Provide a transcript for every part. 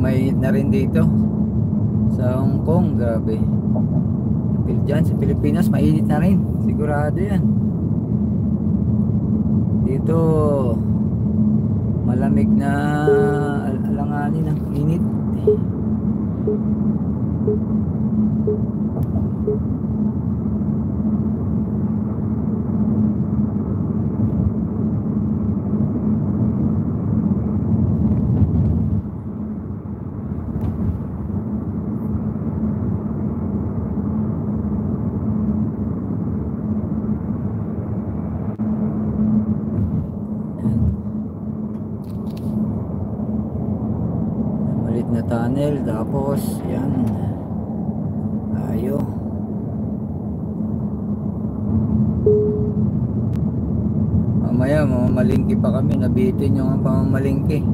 mainit na rin dito sa Hong Kong. Grabe. Diyan sa Pilipinas mainit na rin, sigurado yan. Dito malamig na alanganin ng init. Malit na tunnel, tapos yan tayo. Mamaya mamamalingki pa kami, nabitin yung pamamalingki.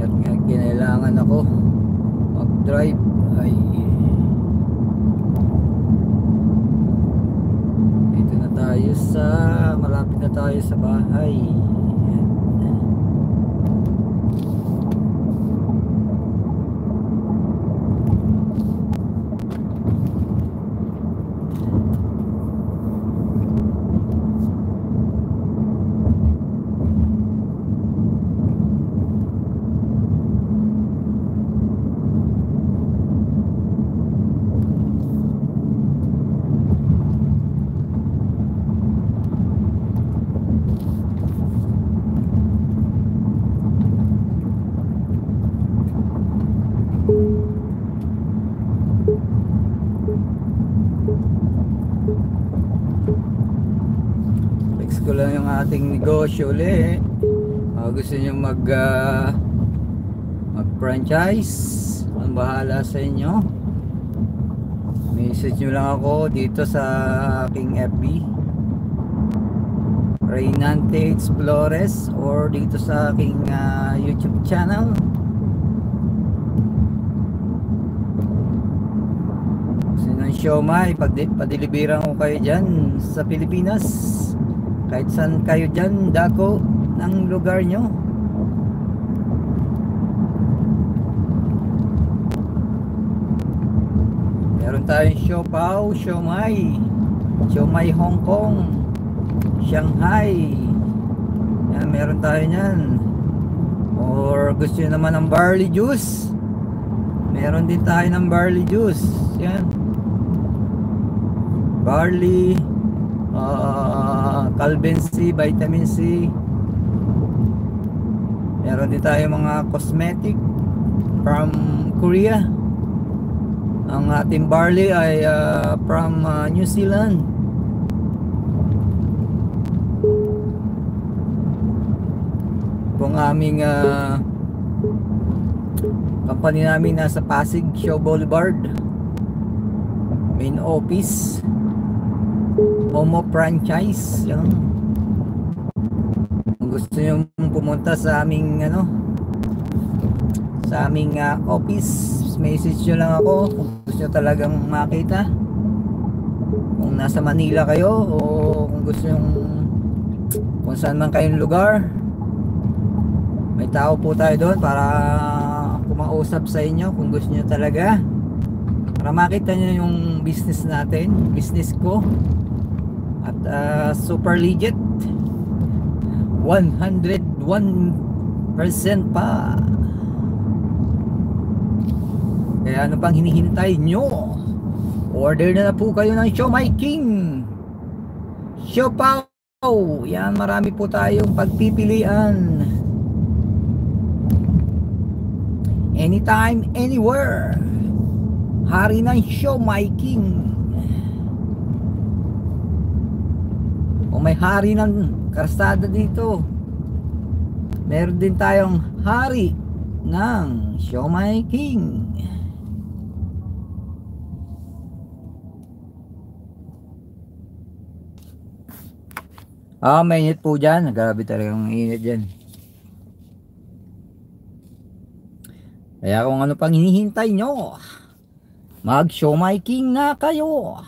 Nga kinailangan ako mag-drive. Ay, dito na tayo sa, malapit na tayo sa bahay. Ko lang yung ating negosyo ulit. Gusto nyo mag-franchise, ang bahala sa inyo. Message nyo lang ako dito sa aking FB Reynante Explores, or dito sa aking YouTube channel. Gusto nyo ng siomai, padeliveran ko kayo dyan sa Pilipinas. Kahit saan kayo dyan, dako ng lugar nyo. Meron tayong siopaw, siomai, siomai Hong Kong, Shanghai. Yan, meron tayo nyan. Or gusto nyo naman ng barley juice, meron din tayo ng barley juice. Yan, barley, Calvin C, vitamin C. Meron din tayo mga cosmetic from Korea. Ang ating barley ay from New Zealand. Kung aming company namin nasa Pasig, Shaw Boulevard, main office, Momo franchise. Yan. Kung gusto nyo pumunta sa aming sa aming office, message nyo lang ako kung gusto nyo talagang makita. Kung nasa Manila kayo, o kung gusto nyo, kung saan man kayong lugar, may tao po tayo doon para kumausap sa inyo kung gusto nyo talaga, para makita nyo yung business natin, business ko. At super legit, 101% pa. Kaya ano pang hinihintay nyo? Order na po kayo ng Siomai King, siopaw. Yan, marami po tayong pagpipilian. Anytime, anywhere. Hari ng Siomai King. O may hari ng karsada dito, meron din tayong hari ng Siomai King. May init po dyan. Grabe talagang init dyan. Kaya kung ano pang hinihintay nyo, mag Siomai King na kayo.